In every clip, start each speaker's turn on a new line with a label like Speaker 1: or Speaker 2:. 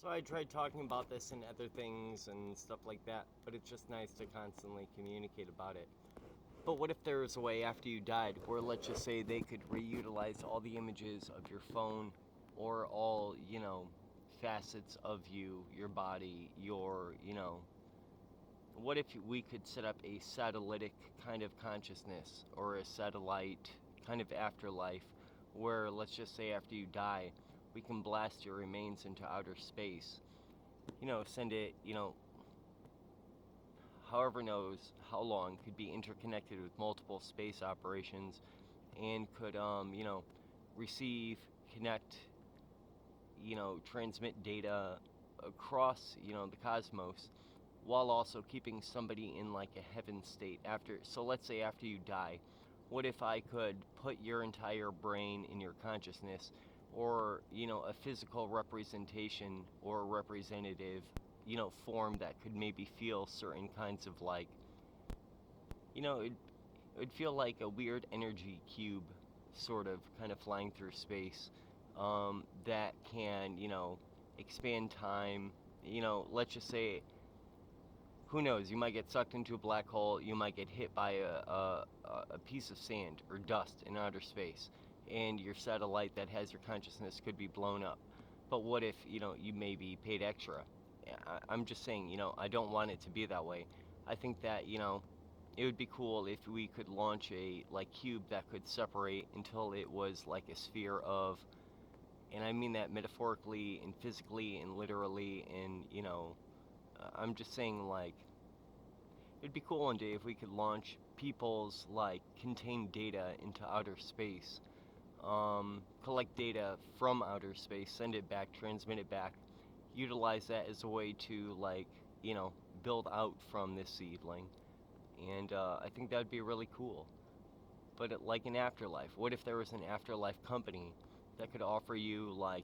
Speaker 1: So I tried talking about this and other things and stuff like that, but it's just nice to constantly communicate about it. But what if there was a way after you died, or let's just say they could reutilize all the images of your phone or all, facets of you, your body, what if we could set up a satellitic kind of consciousness or a satellite kind of afterlife where, let's just say, after you die, we can blast your remains into outer space? Send it, however knows how long, could be interconnected with multiple space operations and could, receive, connect, transmit data across, the cosmos, while also keeping somebody in like a heaven state after. So let's say after you die, what if I could put your entire brain in your consciousness, or a physical representation or representative, form that could maybe feel certain kinds of like, it would feel like a weird energy cube, sort of, kind of flying through space, that can, expand time. Let's just say, who knows? You might get sucked into a black hole. You might get hit by a piece of sand or dust in outer space, and your satellite that has your consciousness could be blown up. But what if you maybe paid extra? I'm just saying, I don't want it to be that way. I think that it would be cool if we could launch a like cube that could separate until it was like a sphere of, and I mean that metaphorically and physically and literally, and I'm just saying, like, it'd be cool one day if we could launch people's like contained data into outer space, collect data from outer space, send it back, transmit it back, utilize that as a way to like build out from this seedling. And I think that would be really cool. But like an afterlife, what if there was an afterlife company that could offer you like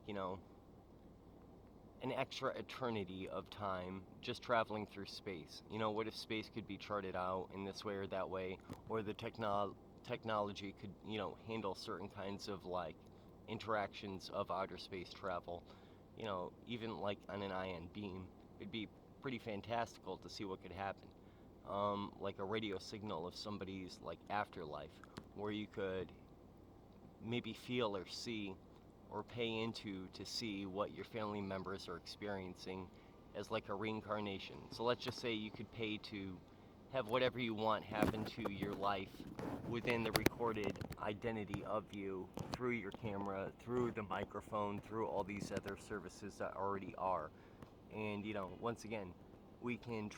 Speaker 1: an extra eternity of time just traveling through space? What if space could be charted out in this way or that way, or the technology could, handle certain kinds of like interactions of outer space travel, even like on an ion beam? It'd be pretty fantastical to see what could happen. Like a radio signal of somebody's like afterlife, where you could maybe feel or see or pay into to see what your family members are experiencing as like a reincarnation. So let's just say you could pay to have whatever you want happen to your life within the recorded identity of you, through your camera, through the microphone, through all these other services that already are. And once again, we can